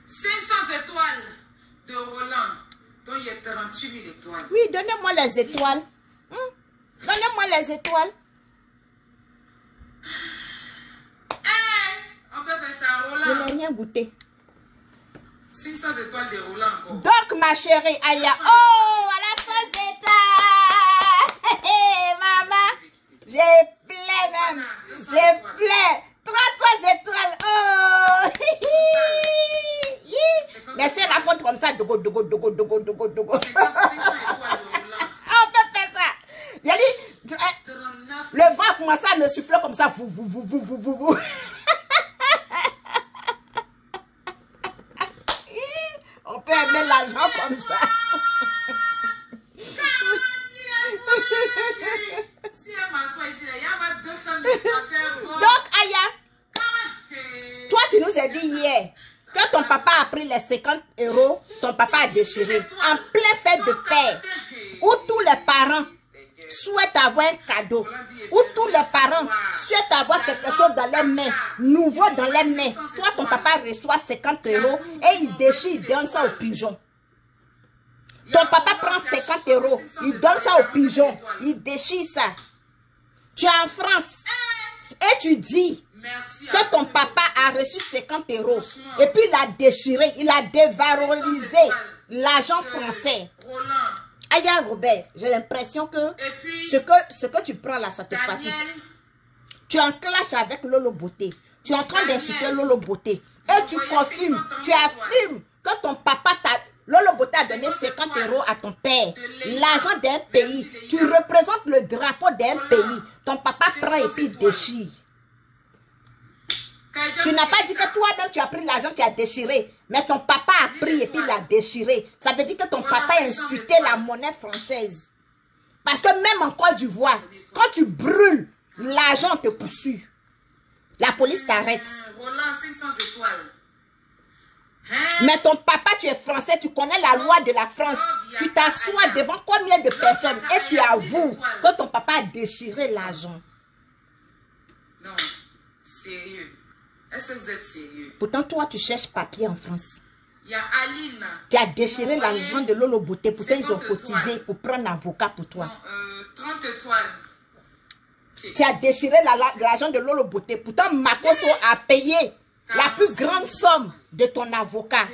500 étoiles de Roland. Donc, il y a 38 000 étoiles. Oui, donnez-moi les étoiles. Donnez-moi les étoiles. On peut faire ça, Roland. Je n'ai rien goûté. 500 étoiles de Roland encore. Donc, ma chérie, Aya. Oh, voilà 100 étoiles. Maman, j'ai plein même. J'ai plein. 300 étoiles. Oh. Mais c'est la faute comme ça. Dogo, dogo, dogo, dogo, dogo, dogo. 500 étoiles de Roland. On peut faire ça. Il a dit, le vent a commencé à me souffler comme ça. Vous. On peut aimer l'argent comme ça. Si elle m'assoit ici, il y a 200 000 affaires. Donc, Aya, toi, tu nous as dit hier que ton papa a pris les 50 €, ton papa a déchiré en plein fête de père, où tous les parents souhaitent avoir un cadeau, où tous les parents souhaitent avoir quelque chose dans les mains, nouveau dans les mains. Toi, ton papa reçoit 50 € et il déchire, il donne ça au pigeon. Ton papa prend 50 €, il donne ça au pigeon, il déchire ça. Tu es en France et tu dis que ton papa a reçu 50 € et puis il a déchiré, il a dévalorisé l'argent français. Aya Robert, j'ai l'impression que ce que tu prends là, ça te fatigue. Tu es en clash avec Lolo Beauté. Tu es en train d'insulter Lolo Beauté. Et tu confirmes, tu affirmes que ton papa t'a... Lolo Beauté a donné 50 € à ton père. L'argent d'un pays. Tu représentes le drapeau d'un pays. Ton papa prend et puis il déchire. Tu n'as pas dit que toi-même tu as pris l'argent, tu as déchiré. Mais ton papa a pris et puis il a déchiré. Ça veut dire que ton papa a insulté la monnaie française. Parce que même en Côte d'Ivoire, quand tu brûles, l'argent te poursuit. La police t'arrête. Mais ton papa, tu es français, tu connais la loi de la France. Tu t'assois devant combien de personnes et tu avoues que ton papa a déchiré l'argent. Non, sérieux. Est-ce que vous êtes sérieux? Pourtant, toi, tu cherches papier en France. Il y a Aline. Tu as déchiré l'argent de Lolo Beauté. Pourtant, ils ont cotisé pour prendre un avocat pour toi. Non, 30 étoiles. Tu as déchiré l'argent de Lolo Beauté. Pourtant, Makoso a payé la plus grande somme de ton avocat.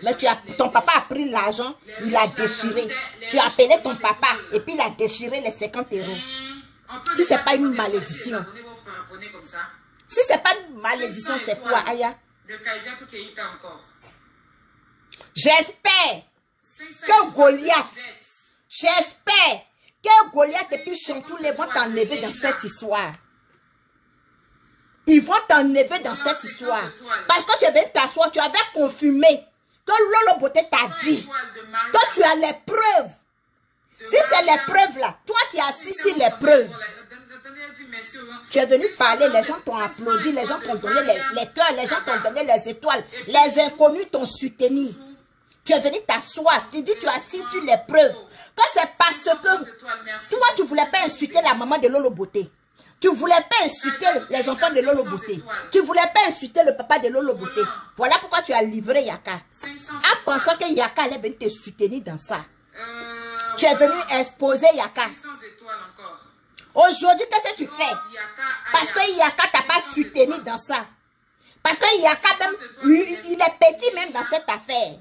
Mais ton papa a pris l'argent, il a déchiré. Tu as appelé ton papa et puis il a déchiré les 50 €. Si ce n'est pas une malédiction. Si ce n'est pas une malédiction, c'est quoi, Aya? J'espère que Goliath, et puis Chantoulé vont t'enlever dans cette histoire. Ils vont t'enlever dans cette histoire. Parce que tu avais t'asseoir, tu avais confirmé que Lolo Beauté t'a dit que tu as les preuves. Si c'est les preuves là, toi tu as assis sur les preuves. Tu es venu parler, les gens t'ont applaudi, les gens t'ont donné les cœurs, les gens t'ont donné les étoiles, les inconnus t'ont soutenu. Tu es venu t'asseoir, tu dis tu as assis sur les preuves. Que c'est parce que toi tu ne voulais pas insulter la maman de Lolo Beauté. Tu ne voulais pas insulter les enfants de Lolo Beauté. Tu ne voulais pas insulter le papa de Lolo Beauté. Voilà pourquoi tu as livré Yaka. En pensant que Yaka allait venir te soutenir dans ça. Tu es venu exposer Yaka. Aujourd'hui, qu'est-ce que tu fais? Parce que Yaka t'a pas soutenu dans ça. Parce que Yaka même, il est petit même dans cette affaire.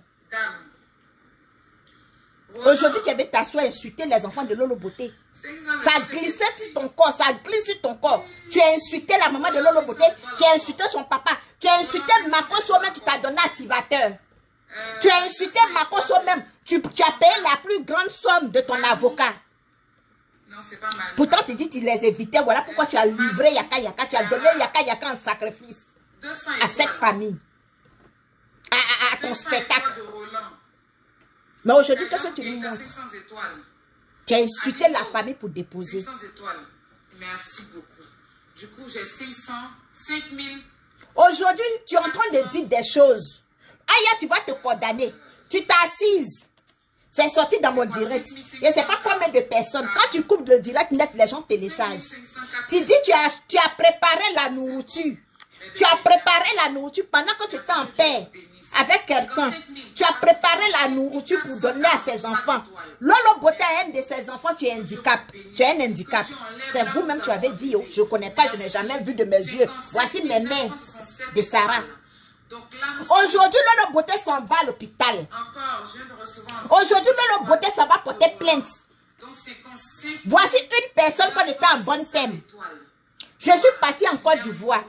Aujourd'hui, tu es venu t'asseoir et insulter les enfants de Lolo Beauté. Ça glissait sur ton corps, ça glisse sur ton corps. Tu as insulté la maman de Lolo Beauté, tu as insulté son papa, tu as insulté Makoso même, tu t'as donné activateur. Tu as insulté Makoso même, tu as payé la plus grande somme de ton avocat. Non, c'est pas mal. Pourtant, tu dis tu les évitais, voilà pourquoi tu as livré Yaka, tu as donné Yaka en sacrifice à cette famille, à ton spectacle. Mais aujourd'hui, qu'est-ce que tu nous montres? Tu as insulté la famille pour déposer. 500 étoiles. Merci beaucoup. Du coup, j'ai 5000. Aujourd'hui, tu es en train de dire des choses. Aya, tu vas te condamner. Tu t'assises. C'est sorti dans mon direct. Je ne sais pas combien de personnes. Quand tu coupes le direct net, les gens téléchargent. Tu dis tu as préparé la nourriture. Tu as préparé la nourriture pendant que tu étais en paix. avec quelqu'un. Tu as préparé la nourriture pour donner à ses enfants. Lolo Beauté a un de ses enfants, tu es handicap. Tu as un handicap. C'est vous-même qui avez dit, oh, je ne connais pas, je n'ai jamais vu de mes yeux. Voici mes mains de Sarah. Aujourd'hui, Lolo Beauté s'en va à l'hôpital. Aujourd'hui, Lolo Beauté s'en va porter plainte. Voici une personne qu'on était en bon thème. Je suis partie en Côte d'Ivoire.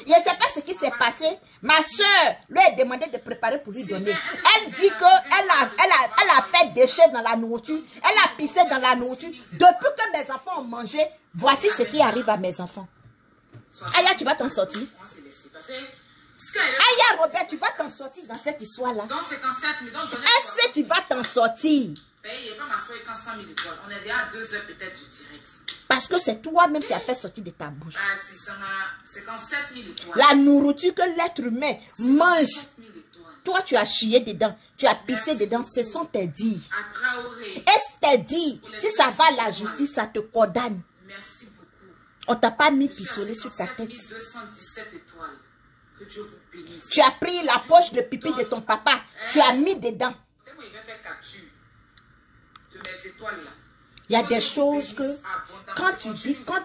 Je ne sais pas ce qui s'est passé. Ma soeur lui a demandé de préparer pour lui donner. Elle dit qu'elle a fait des déchets dans la nourriture. Elle a pissé dans la nourriture. Depuis que mes enfants ont mangé, voici ce qui arrive à mes enfants. Aya, tu vas t'en sortir. Aya, Robert, tu vas t'en sortir dans cette histoire-là. Est-ce que tu vas t'en sortir? On est déjà à 2 heures peut-être du direct. Parce que c'est toi-même qui as fait sortir de ta bouche. La nourriture que l'être humain mange. Toi, tu as chié dedans. Tu as pissé dedans. Ce sont tes dires. Est-ce tes dires? Si ça va à la justice, ça te condamne. On t'a pas mis pistolet sur ta tête. Tu as pris la poche de pipi de ton papa. Tu as mis dedans. Il y a des choses que, quand tu dis, quand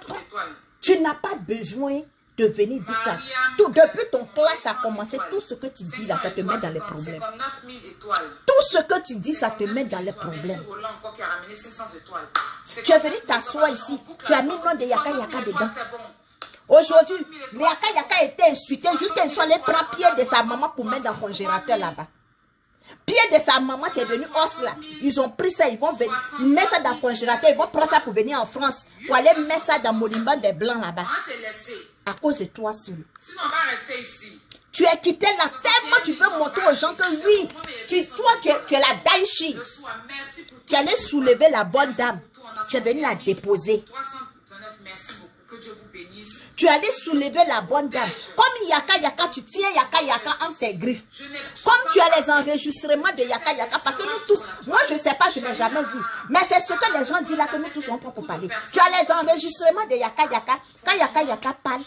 tu n'as pas besoin de venir dire ça. Tout, depuis ton classe a commencé, tout ce que tu dis là, ça te met dans les problèmes. Tout ce que tu dis, ça te met dans les problèmes. Tu es venu t'asseoir ici, tu as mis le nom de Yaka Yaka dedans. Aujourd'hui, Yaka Yaka était insulté jusqu'à ce qu'elle prend pied de sa maman pour mettre dans le congélateur là-bas. Pied de sa maman qui est venue os là. Ils ont pris ça, ils vont venir mettre ça dans le congélateur, ils vont prendre ça pour venir en France, pour aller mettre ça dans Molimba des Blancs là-bas. À cause de toi seul. Sinon, on va rester ici. Tu es quitté là tellement tu veux montrer aux gens que oui, toi tu es la Daichi. Tu allais soulever la bonne dame. Tu es venu la déposer. Tu allais soulever la bonne dame. Comme Yaka Yaka, tu tiens Yaka Yaka en tes griffes. Comme tu as les enregistrements de Yaka Yaka, parce que nous tous, moi je ne sais pas, je n'ai jamais vu. Mais c'est ce que les gens disent là que nous tous on prend pour parler. Tu as les enregistrements de Yaka Yaka. Quand Yaka Yaka parle,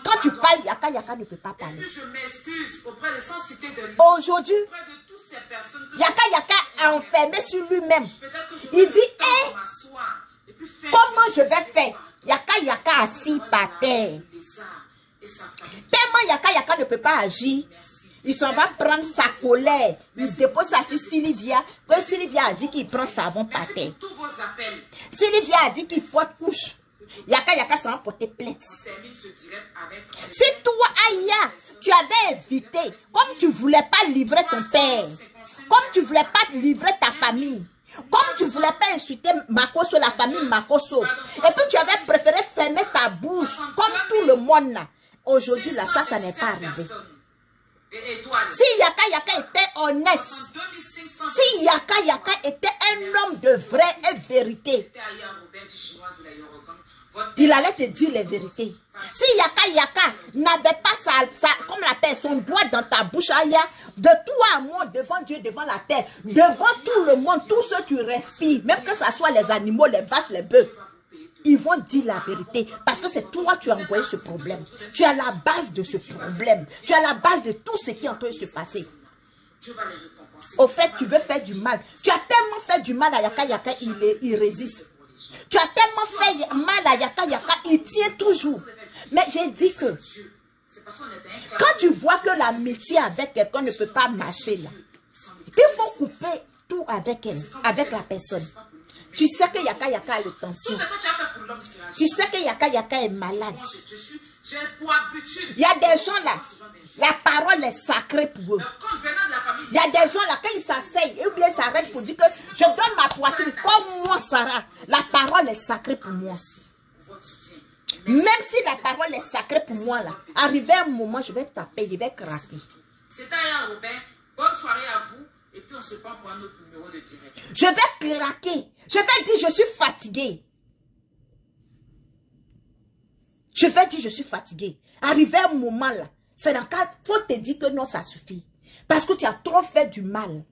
quand tu parles, Yaka Yaka ne peut pas parler. Aujourd'hui, Yaka Yaka est enfermé sur lui-même. Il dit, hé, comment je vais faire? Yaka Yaka assis par terre. Tellement Yaka Yaka ne peut pas agir, il s'en va prendre sa colère. Il dépose ça sur Sylvia. Que Sylvia a dit qu'il prend savon par terre. Sylvia a dit qu'il porte couche. Yaka Yaka s'en va porter plainte. Si toi, Aya, tu avais invité, comme tu ne voulais pas livrer ton père, comme tu ne voulais pas livrer ta famille, comme tu ne voulais pas insulter Makoso, la famille Makoso, et puis tu avais préféré fermer ta bouche, comme tout le monde là. Aujourd'hui, là, ça n'est pas arrivé. Si Yaka Yaka était honnête, si Yaka Yaka était un homme de vrai et de vérité, il allait te dire les vérités. Si Yaka Yaka n'avait pas comme la paix, son doigt dans ta bouche, Aya, de toi à moi, devant Dieu, devant la terre, devant tout le monde, tout ce que tu respires, même que ce soit les animaux, les vaches, les bœufs, ils vont dire la vérité. Parce que c'est toi qui as envoyé ce problème. Tu es à la base de ce problème. Tu es à la base de tout ce qui est en train de se passer. Au fait, tu veux faire du mal. Tu as tellement fait du mal à Yaka Yaka, il résiste. Tu as tellement fait mal à Yaka Yaka, il tient toujours. Mais j'ai dit que quand tu vois que l'amitié avec quelqu'un ne peut pas marcher là, il faut couper tout avec elle, avec la personne. Tu sais que Yaka Yaka a le tension. Tu sais que Yaka Yaka est malade. Il y a des gens là, la parole est sacrée pour eux. Il y a des gens là, quand ils s'asseyent, ils oublient s'arrêtent pour dire que je donne ma poitrine comme moi, Sarah. La parole est sacrée pour moi. Même si la parole est sacrée pour moi là, arrivé un moment, je vais taper, je vais craquer. C'était Aya Robin. Bonne soirée à vous. Et puis on se prend pour un autre numéro de direct. Je vais craquer. Je vais dire je suis fatigué. Je vais dire je suis fatigué. Arrivé un moment là, c'est dans le cas, il faut te dire que non, ça suffit. Parce que tu as trop fait du mal.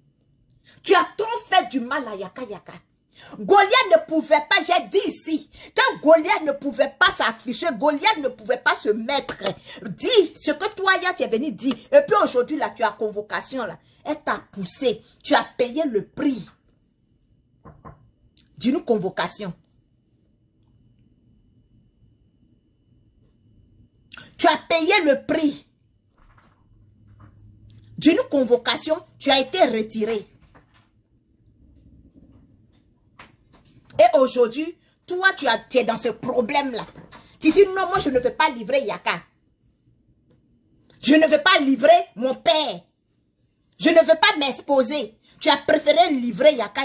Tu as trop fait du mal à Yaka Yaka. Goliath ne pouvait pas, j'ai dit ici, que Goliath ne pouvait pas s'afficher, Goliath ne pouvait pas se mettre. Dis ce que toi, hier, tu es venu dire. Et puis aujourd'hui, là, tu as convocation, là. Elle t'a poussé. Tu as payé le prix d'une convocation. Tu as payé le prix d'une convocation. Tu as été retiré. Et aujourd'hui, toi, tu es dans ce problème-là. Tu dis, non, moi, je ne veux pas livrer Yaka. Je ne veux pas livrer mon père. Je ne veux pas m'exposer. Tu as préféré livrer Yaka.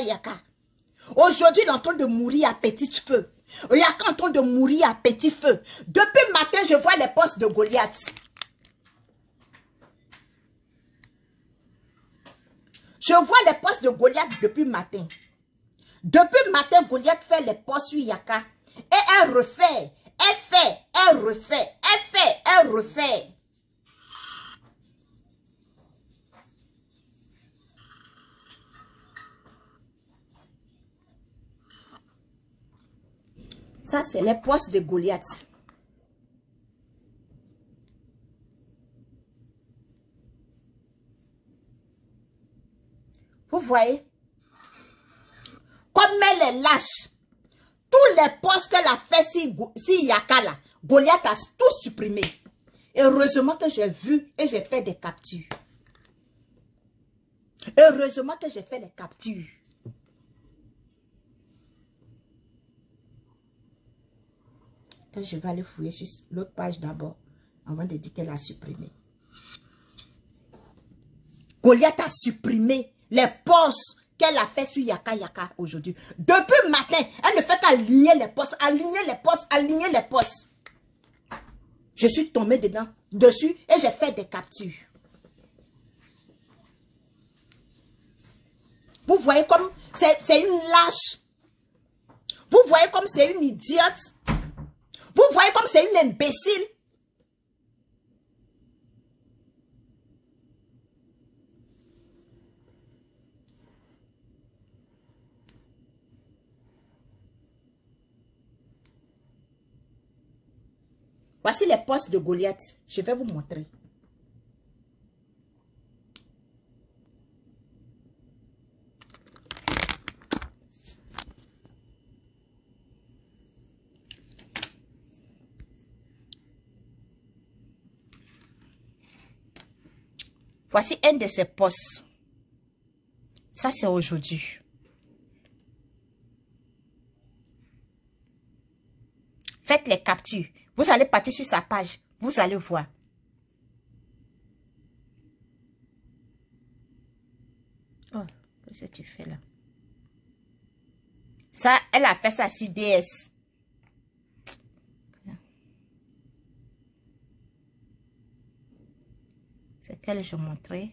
Aujourd'hui, il est en train de mourir à petit feu. Yaka est en train de mourir à petit feu. Depuis le matin, je vois les postes de Goliath. Je vois les postes de Goliath depuis le matin. Depuis le matin, Goliath fait les postes sur Yaka. Et elle refait. Elle fait. Elle refait. Elle fait. Elle refait. Ça, c'est les postes de Goliath. Vous voyez? Comme elle est lâche, tous les postes qu'elle a fait si Yaka là, Goliath a tout supprimé. Et heureusement que j'ai vu et j'ai fait des captures. Heureusement que j'ai fait des captures. Je vais aller fouiller sur l'autre page d'abord, avant de dire qu'elle a supprimé. Goliath a supprimé les postes qu'elle a fait sur Yaka aujourd'hui. Depuis le matin, elle ne fait qu'aligner les postes, aligner les postes, aligner les postes. Je suis tombée dessus et j'ai fait des captures. Vous voyez comme c'est une lâche. Vous voyez comme c'est une idiote. Vous voyez comme c'est une imbécile. Voici les postes de Goliath. Je vais vous montrer. Voici un de ces postes. Ça, c'est aujourd'hui. Faites les captures. Vous allez partir sur sa page. Vous allez voir. Oh, qu'est-ce que tu fais là? Ça, elle a fait ça sur DS. C'est qu'elle je montrais.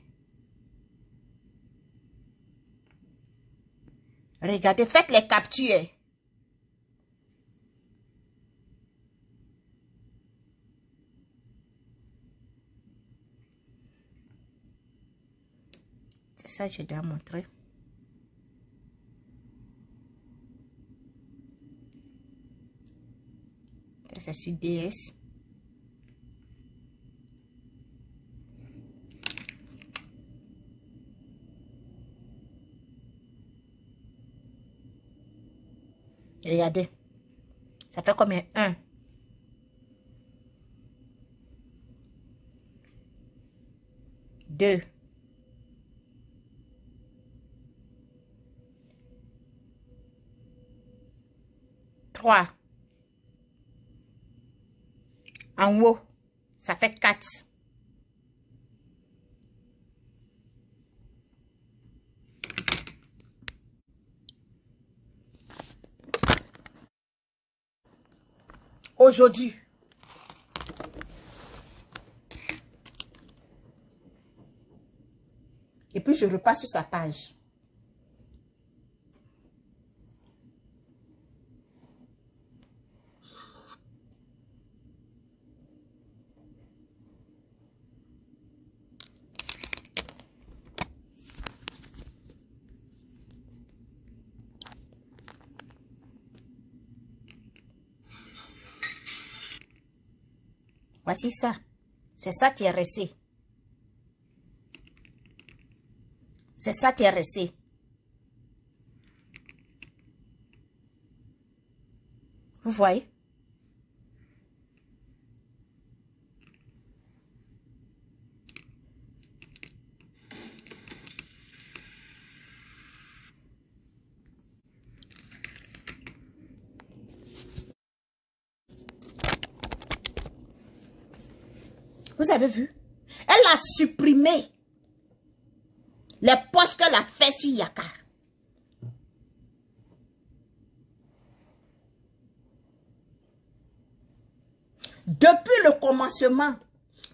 Regardez, faites les captures. C'est ça que je dois montrer. C'est sur DS. Regardez. Ça fait combien? 1. 2. 3. En haut, ça fait 4. Aujourd'hui. Et puis je repasse sur sa page. Voici ça. C'est ça TRC. C'est ça TRC. Vous voyez? Vous avez vu? Elle a supprimé les postes qu'elle a fait sur Yaka. Depuis le commencement,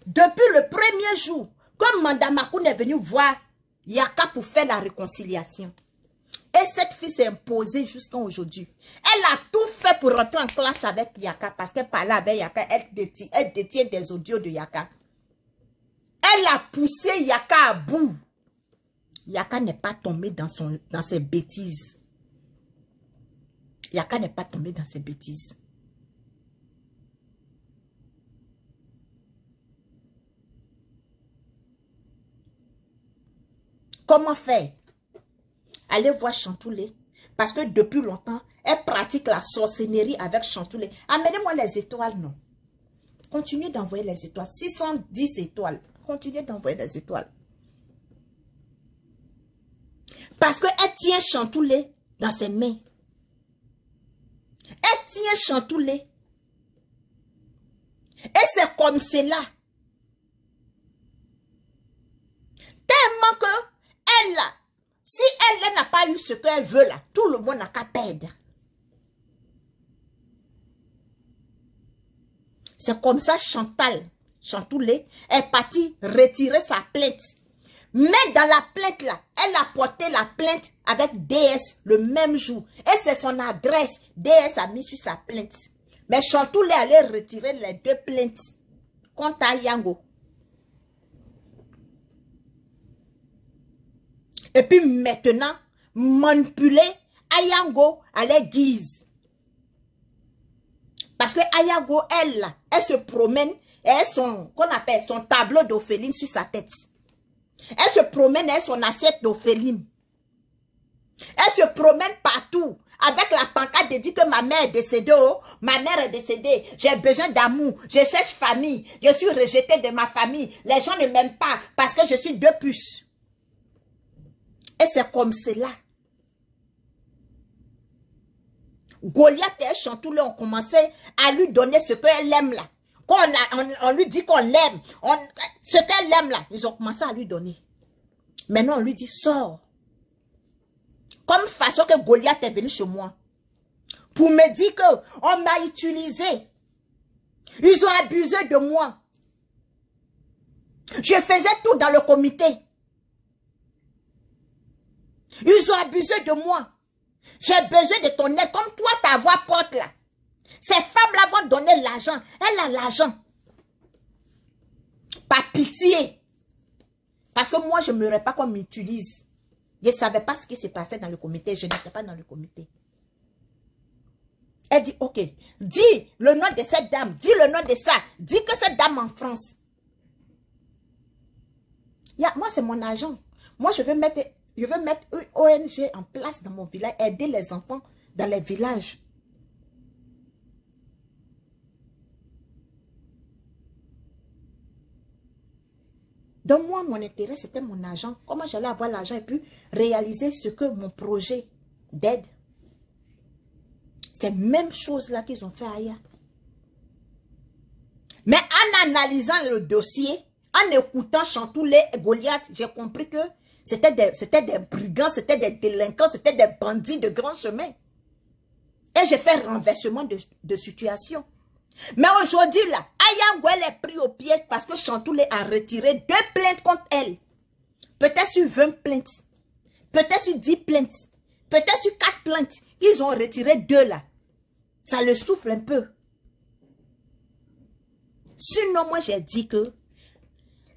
depuis le premier jour, comme Manda Makoun est venu voir Yaka pour faire la réconciliation. Et cette fille s'est imposée jusqu'à aujourd'hui. Elle a tout fait pour rentrer en clash avec Yaka parce qu'elle parlait avec Yaka. Elle détient des audios de Yaka. Elle a poussé Yaka à bout. Yaka n'est pas tombé dans ses bêtises. Yaka n'est pas tombé dans ses bêtises. Comment faire? Allez voir Chantoulé. Parce que depuis longtemps, elle pratique la sorcellerie avec Chantoulé. Amenez-moi les étoiles, non. Continuez d'envoyer les étoiles. 610 étoiles. Continuez d'envoyer les étoiles. Parce qu'elle tient Chantoulé dans ses mains. Elle tient Chantoulé. Et c'est comme cela. Tellement que elle, si elle n'a pas eu ce qu'elle veut là, tout le monde n'a qu'à perdre. C'est comme ça Chantoulé est partie retirer sa plainte. Mais dans la plainte là, elle a porté la plainte avec DS le même jour. Et c'est son adresse. DS a mis sur sa plainte. Mais Chantoulé allait retirer les deux plaintes contre Ayango. Et puis maintenant, manipuler Ayango à la guise. Parce que Ayango, elle se promène et qu'on appelle son tableau d'Ophéline sur sa tête. Elle se promène et son assiette d'Ophéline. Elle se promène partout avec la pancarte de dire que ma mère est décédée. Oh, ma mère est décédée. J'ai besoin d'amour. Je cherche famille. Je suis rejetée de ma famille. Les gens ne m'aiment pas parce que je suis deux puces. Et c'est comme cela. Goliath et Chantoulé ont commencé à lui donner ce qu'elle aime là. Quand on lui dit qu'on l'aime, ce qu'elle aime là, ils ont commencé à lui donner. Maintenant, on lui dit, sors. Comme façon que Goliath est venu chez moi. Pour me dire qu'on m'a utilisé. Ils ont abusé de moi. Je faisais tout dans le comité. Ils ont abusé de moi. J'ai besoin de ton aide. Comme toi, ta voix porte là. Ces femmes-là vont donner l'argent. Elle a l'argent. Par pitié. Parce que moi, je ne m'aurais pas qu'on m'utilise. Je ne savais pas ce qui se passait dans le comité. Je n'étais pas dans le comité. Elle dit, ok, dis le nom de cette dame. Dis le nom de ça. Dis que cette dame en France. Moi, c'est mon argent. Moi, je veux mettre une ONG en place dans mon village. Aider les enfants dans les villages. Donc moi, mon intérêt, c'était mon argent. Comment j'allais avoir l'argent et puis réaliser ce que mon projet d'aide. C'est la même chose là qu'ils ont fait ailleurs. Mais en analysant le dossier, en écoutant Chantoulé et Goliath, j'ai compris que c'était des brigands, c'était des délinquants, c'était des bandits de grand chemin. Et j'ai fait renversement de situation. Mais aujourd'hui, là, Ayango, elle est pris au piège parce que Chantoulé a retiré 2 plaintes contre elle. Peut-être sur 20 plaintes. Peut-être sur 10 plaintes. Peut-être sur 4 plaintes. Ils ont retiré 2 là. Ça le souffle un peu. Sinon, moi, j'ai dit que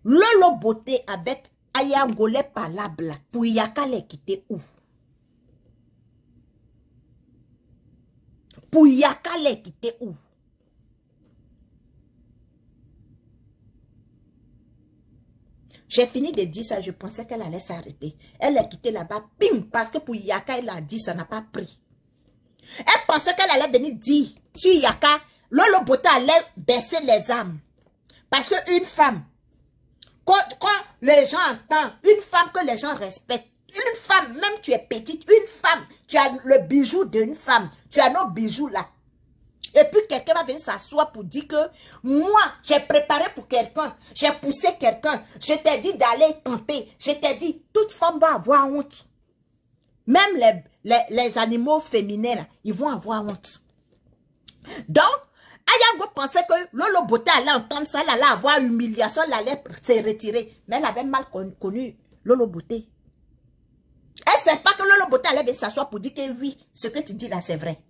Lolo Beauté avec Ayango les palables pour Yaka les quitter où? Pour Yaka les quitter où? J'ai fini de dire ça, je pensais qu'elle allait s'arrêter. Elle est quittée là-bas, bim, parce que pour Yaka, elle a dit, ça n'a pas pris. Elle pensait qu'elle allait venir dire sur Yaka, Lolo Bota allait baisser les âmes. Parce qu'une femme, quand les gens entendent, une femme que les gens respectent, une femme, même tu es petite, une femme, tu as le bijou d'une femme, tu as nos bijoux là. Et puis quelqu'un va venir s'asseoir pour dire que moi, j'ai préparé pour quelqu'un, j'ai poussé quelqu'un, je t'ai dit d'aller tenter, je t'ai dit, toute femme va avoir honte. Même les animaux féminins, là, ils vont avoir honte. Donc, Ayango pensait que Lolo Bota allait entendre ça, elle allait avoir humiliation, elle allait se retirer. Mais elle avait mal connu Lolo Boté. Elle ne sait pas que Lolo Bota allait venir s'asseoir pour dire que oui, ce que tu dis là, c'est vrai.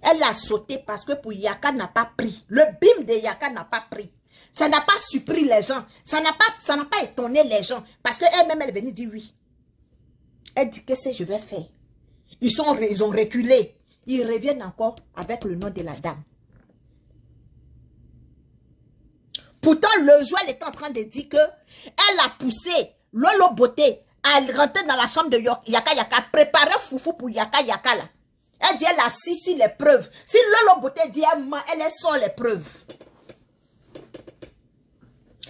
Elle a sauté parce que pour Yaka n'a pas pris. Le bim de Yaka n'a pas pris. Ça n'a pas surpris les gens. Ça n'a pas étonné les gens. Parce qu'elle-même, elle est venue dire oui. Elle dit, qu'est-ce que je vais faire? Ils ont reculé. Ils reviennent encore avec le nom de la dame. Pourtant, le joueur était en train de dire que elle a poussé Lolo Boté à rentrer dans la chambre de Yaka Yaka, préparer Foufou pour Yaka Yaka là. Elle dit, elle a si les preuves. Si Lolo Boté dit, elle sort les preuves.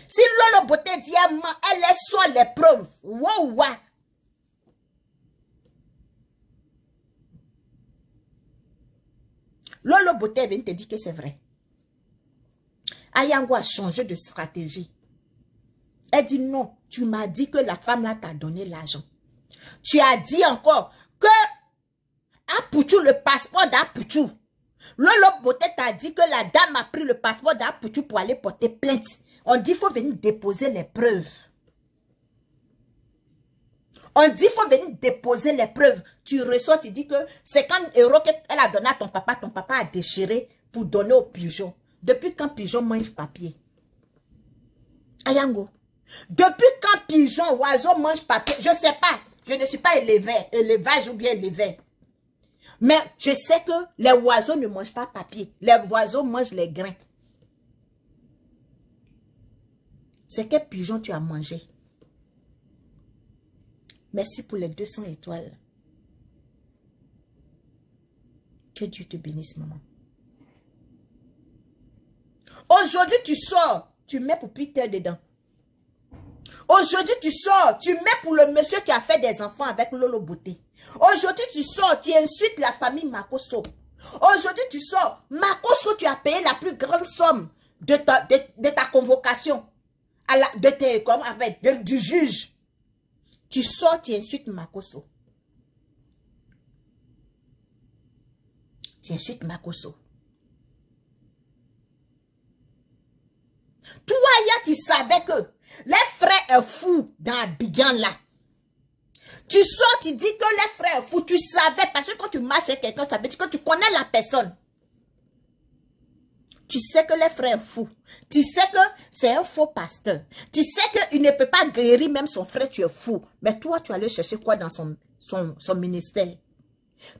Si Lolo Boté dit, elle sort les preuves. Wow, wow. Lolo Boté vient te dire que c'est vrai. Ayango a changé de stratégie. Elle dit non, tu m'as dit que la femme là t'a donné l'argent. Tu as dit encore que Apuchou, le passeport d'Apuchou. Lolo Boté t'a dit que la dame a pris le passeport d'Apuchou pour aller porter plainte. On dit qu'il faut venir déposer les preuves. On dit qu'il faut venir déposer les preuves. Tu ressors, tu dis que 50 € qu'elle a donné à ton papa a déchiré pour donner au pigeon. Depuis quand pigeon mange papier? Ayango. Depuis quand pigeon, oiseau mange papier? Je ne sais pas. Je ne suis pas élevage ou bien élevé. Mais je sais que les oiseaux ne mangent pas papier. Les oiseaux mangent les grains. C'est quel pigeon tu as mangé? Merci pour les 200 étoiles. Que Dieu te bénisse, maman. Aujourd'hui, tu sors, tu mets pour Peter dedans. Aujourd'hui, tu sors, tu mets pour le monsieur qui a fait des enfants avec Lolo Boté. Aujourd'hui, tu sors, tu insultes la famille Makosso. Aujourd'hui, tu sors, Makosso, tu as payé la plus grande somme de ta convocation. Du juge. Tu sors, tu insultes Makosso. Tu insultes Makosso. Toi, tu savais que les frères fous dans Abidjan là. Tu sors, tu dis que les frères fous, tu savais, parce que quand tu marches avec quelqu'un, ça veut dire que tu connais la personne. Tu sais que les frères fous, tu sais que c'est un faux pasteur. Tu sais qu'il ne peut pas guérir même son frère, tu es fou. Mais toi, tu allais chercher quoi dans son ministère?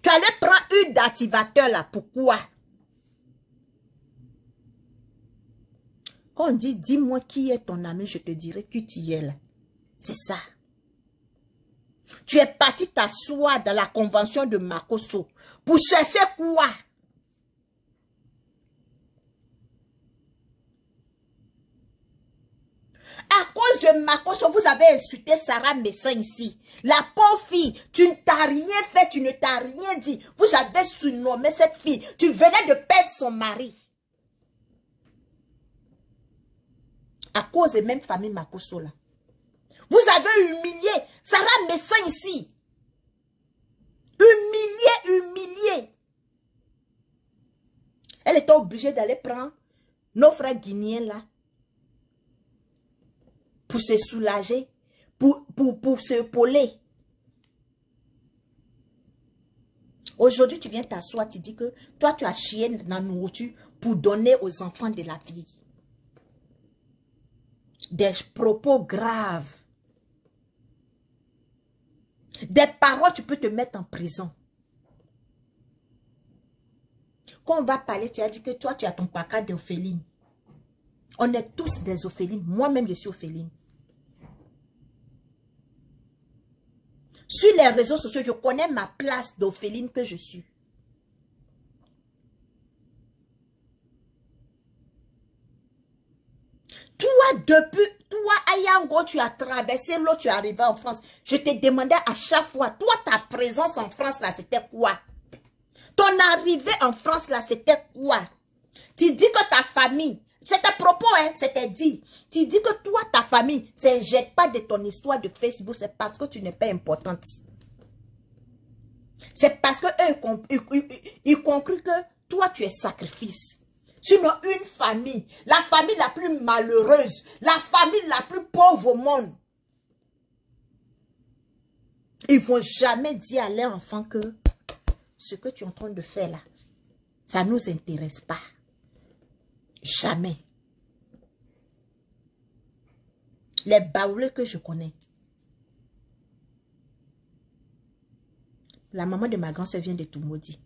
Tu allais prendre une activateur là, pourquoi? Quand on dit, dis-moi qui est ton ami, je te dirai qui tu es là. C'est ça. Tu es parti t'asseoir dans la convention de Makosso pour chercher quoi? À cause de Makosso, vous avez insulté Sarah Messin ici. La pauvre fille, tu ne t'as rien fait, tu ne t'as rien dit. Vous avez surnommé cette fille. Tu venais de perdre son mari. À cause de même famille Makosso là. Vous avez humilié Sarah Messin ici. Humilié. Elle était obligée d'aller prendre nos frères guinéens là. Pour se soulager. Pour se épauler. Aujourd'hui, tu viens t'asseoir, tu dis que toi, tu as chié dans la nourriture pour donner aux enfants de la vie. Des propos graves. Des paroles, tu peux te mettre en prison. Quand on va parler, tu as dit que toi, tu as ton paca d'Ophéline. On est tous des orphelines. Moi-même, je suis orpheline. Sur les réseaux sociaux, je connais ma place d'orpheline que je suis. Toi, Ayango, tu as traversé l'eau, tu es arrivé en France. Je te demandais à chaque fois, toi, ta présence en France, là, c'était quoi? Ton arrivée en France, là, c'était quoi? Tu dis que ta famille, c'est à propos, hein, c'était dit. Tu dis que toi, ta famille, c'est jette pas de ton histoire de Facebook, c'est parce que tu n'es pas importante. C'est parce que eux, ils concluent que toi, tu es sacrifice. Sinon, une famille, la famille la plus malheureuse, la famille la plus pauvre au monde, ils ne vont jamais dire à leurs enfants que ce que tu es en train de faire là, ça ne nous intéresse pas. Jamais. Les baoulés que je connais. La maman de ma grand-sœur vient de tout maudit.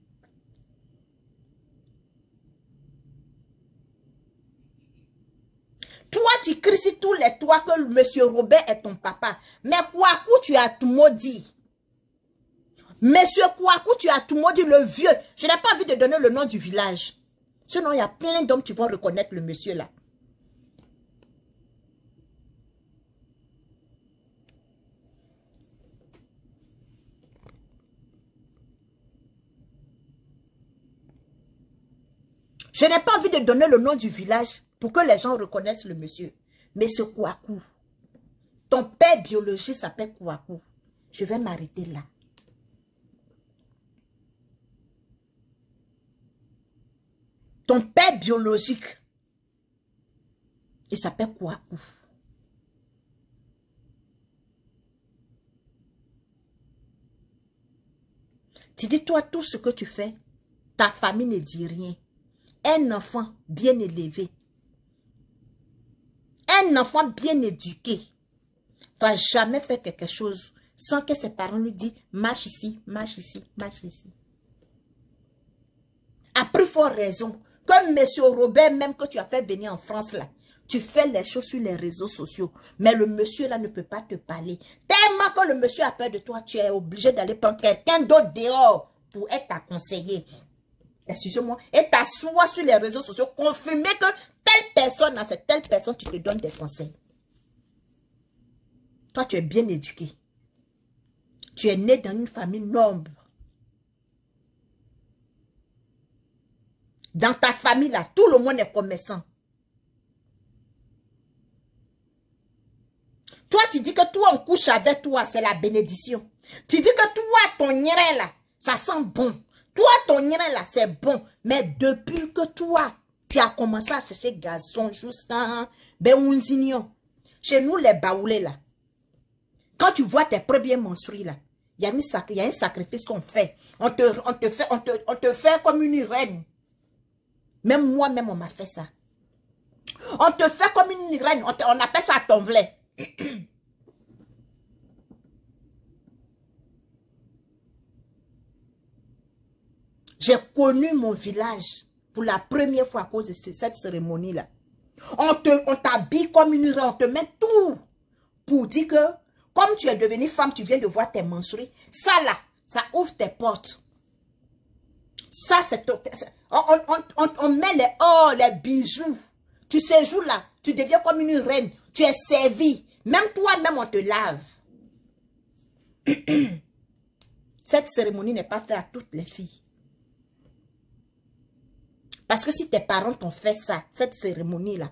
Toi, tu cries sur tous les toits que monsieur Robert est ton papa. Mais Kouakou, tu as tout maudit. Monsieur Kouakou, tu as tout maudit, le vieux. Je n'ai pas envie de donner le nom du village. Sinon, il y a plein d'hommes qui vont reconnaître le monsieur là. Je n'ai pas envie de donner le nom du village pour que les gens reconnaissent le monsieur. Mais ce Kouakou, ton père biologique s'appelle Kouakou. Je vais m'arrêter là. Ton père biologique, il s'appelle Kouakou. Tu dis, toi, tout ce que tu fais, ta famille ne dit rien. Un enfant bien élevé, un enfant bien éduqué, va jamais faire quelque chose sans que ses parents lui disent, marche ici, marche ici, marche ici. À plus forte raison, comme M. Robert, même que tu as fait venir en France là, tu fais les choses sur les réseaux sociaux, mais le monsieur là ne peut pas te parler. Tellement que le monsieur a peur de toi, tu es obligé d'aller prendre quelqu'un d'autre dehors pour être ta conseiller. Excusez-moi, et t'assois sur les réseaux sociaux, confirmer que telle personne, c'est telle personne, tu te donnes des conseils. Toi, tu es bien éduqué. Tu es né dans une famille noble. Dans ta famille, là, tout le monde est commerçant. Toi, tu dis que toi, on couche avec toi, c'est la bénédiction. Tu dis que toi, ton niré, là, ça sent bon. Toi, ton niré, là, c'est bon. Mais depuis que toi, tu as commencé à chercher gazon, juste chez nous, les baoulés, là, quand tu vois tes premiers menstrues, là, il y a un sacrifice qu'on fait. On te fait comme une reine. Même moi-même, on m'a fait ça. On te fait comme une reine. On appelle ça ton vlé. J'ai connu mon village pour la première fois à cause de cette cérémonie-là. On t'habille comme une reine. On te met tout pour dire que comme tu es devenue femme, tu viens de voir tes menstrues. Ça là, ça ouvre tes portes. Ça, c'est... On met les or, les bijoux. Tu séjours là, tu deviens comme une reine. Tu es servie. Même toi-même, on te lave. Cette cérémonie n'est pas faite à toutes les filles. Parce que si tes parents t'ont fait ça, cette cérémonie-là,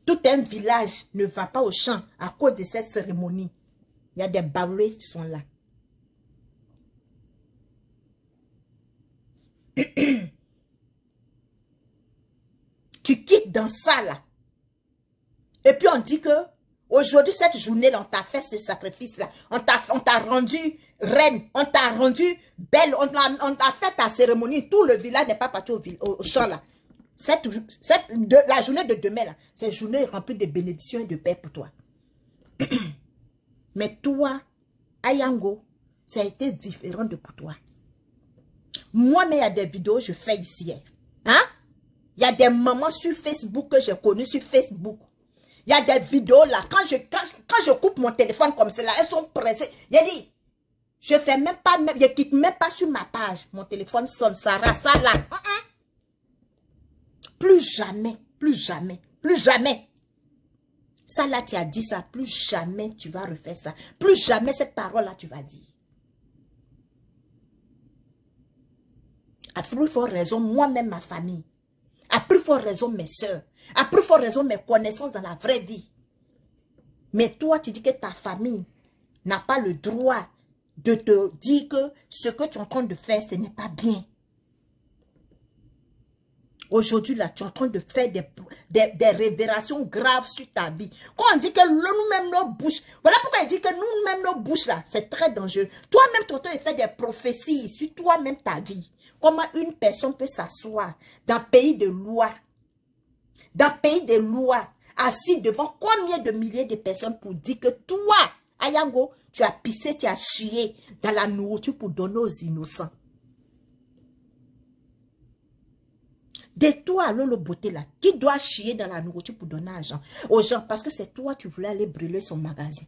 tout un village ne va pas au champ à cause de cette cérémonie. Il y a des baoulés qui sont là. Tu quittes dans ça là. Et puis on dit que aujourd'hui, cette journée-là, on t'a fait ce sacrifice-là. On t'a rendu reine, on t'a rendu belle, on t'a fait ta cérémonie. Tout le village n'est pas parti au champ là. La journée de demain là, c'est une journée remplie de bénédictions et de paix pour toi. Mais toi, Ayango, ça a été différent de pour toi. Moi, mais il y a des vidéos que je fais ici. Hein? Il y a des mamans sur Facebook que j'ai connues sur Facebook. Il y a des vidéos là. Quand je coupe mon téléphone comme cela, elles sont pressées. Il a dit, je fais même pas, je quitte même pas sur ma page. Mon téléphone sonne, ça là. Plus jamais, plus jamais, plus jamais. Ça là, tu as dit ça. Plus jamais tu vas refaire ça. Plus jamais cette parole là, tu vas dire. À plus forte raison, moi-même, ma famille. À plus forte raison, mes soeurs. À plus forte raison, mes connaissances dans la vraie vie. Mais toi, tu dis que ta famille n'a pas le droit de te dire que ce que tu es en train de faire, ce n'est pas bien. Aujourd'hui, là, tu es en train de faire des révélations graves sur ta vie. Quand on dit que nous-mêmes, nos bouches, voilà pourquoi il dit que nous-mêmes, nos bouches, là, c'est très dangereux. Toi-même, tu es en train de faire des prophéties sur toi-même, ta vie. Comment une personne peut s'asseoir dans le pays de loi, assis devant combien de milliers de personnes pour dire que toi, Ayango, tu as pissé, tu as chié dans la nourriture pour donner aux innocents. De toi, Lolo Beauté là, qui doit chier dans la nourriture pour donner aux gens, parce que c'est toi, tu voulais aller brûler son magasin.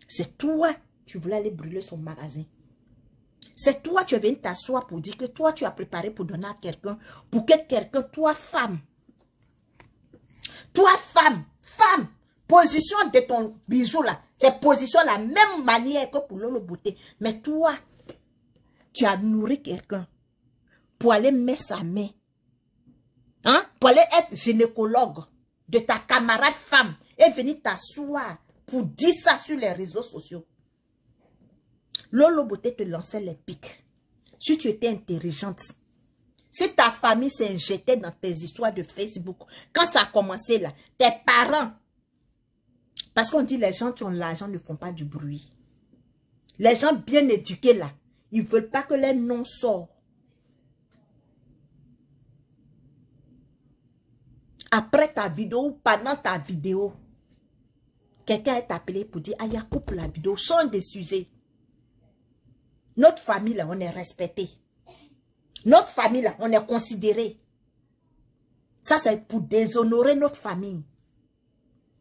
C'est toi, tu voulais aller brûler son magasin. C'est toi, tu es venu t'asseoir pour dire que toi, tu as préparé pour donner à quelqu'un, pour que quelqu'un, toi, femme, position de ton bijou là, c'est position la même manière que pour Lolo Beauté. Mais toi, tu as nourri quelqu'un pour aller mettre sa main, hein, pour aller être gynécologue de ta camarade femme et venir t'asseoir pour dire ça sur les réseaux sociaux. Lolo Beauté te lançait les pics. Si tu étais intelligente, si ta famille s'injectait dans tes histoires de Facebook, quand ça a commencé là, tes parents, parce qu'on dit les gens qui ont l'argent ne font pas du bruit. Les gens bien éduqués là, ils ne veulent pas que les noms sortent. Après ta vidéo ou pendant ta vidéo, quelqu'un est appelé pour dire, ah, coupe la vidéo, change de sujet. Notre famille là, on est respecté. Notre famille là, on est considéré. Ça, c'est pour déshonorer notre famille.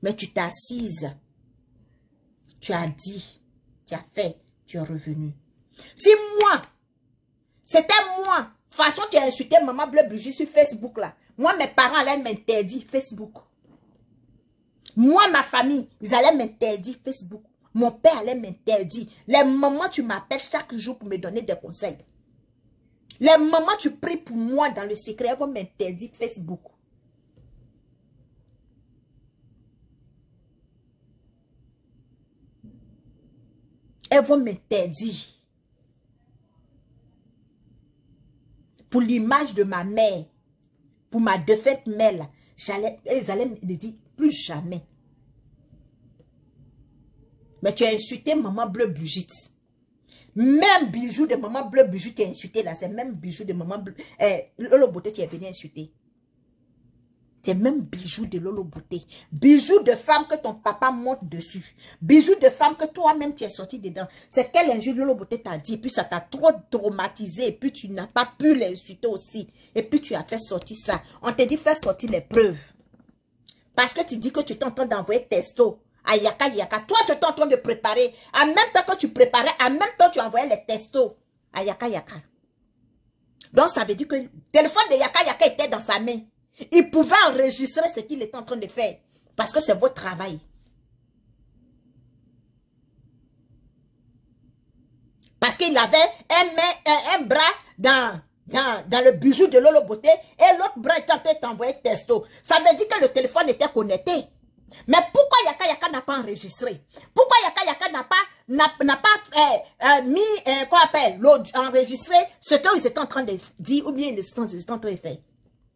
Mais tu t'es assise. Tu as dit, tu as fait, tu es revenu. Si moi, c'était moi, de toute façon tu as insulté Maman Bleu Brigitte sur Facebook là. Moi, mes parents allaient m'interdire Facebook. Moi, ma famille, ils allaient m'interdire Facebook. Mon père allait m'interdire. Les mamans, tu m'appelles chaque jour pour me donner des conseils. Les mamans, tu pries pour moi dans le secret, elles vont m'interdire Facebook. Elles vont m'interdire. Pour l'image de ma mère, pour ma défaite mère, elles allaient me dire plus jamais. Mais tu as insulté Maman Bleu Brigitte. Même bijou de Maman Bleu Brigitte, tu as insulté là. C'est même bijou de Maman Bleu. Lolo Beauté, tu es venu insulter. C'est même bijou de Lolo Beauté. Bijou de femme que ton papa monte dessus. Bijou de femme que toi-même tu es sorti dedans. C'est quelle injure Lolo Beauté t'a dit. Et puis ça t'a trop traumatisé. Et puis tu n'as pas pu l'insulter aussi. Et puis tu as fait sortir ça. On t'a dit faire sortir les preuves. Parce que tu dis que tu es en train d'envoyer texto. À Yaka Yaka. Toi, tu es en train de préparer. En même temps que tu préparais, en même temps tu envoyais les textos à Yaka Yaka. Donc ça veut dire que le téléphone de Yaka Yaka était dans sa main. Il pouvait enregistrer ce qu'il était en train de faire. Parce que c'est votre travail. Parce qu'il avait un bras dans le bijou de Lolo Beauté. Et l'autre bras était en train d'envoyer texto. Ça veut dire que le téléphone était connecté. Mais pourquoi Yaka Yaka n'a pas enregistré? Pourquoi Yaka Yaka n'a pas mis, quoi appelle, enregistré ce qu'ils étaient en train de dire ou bien ils étaient en train de faire?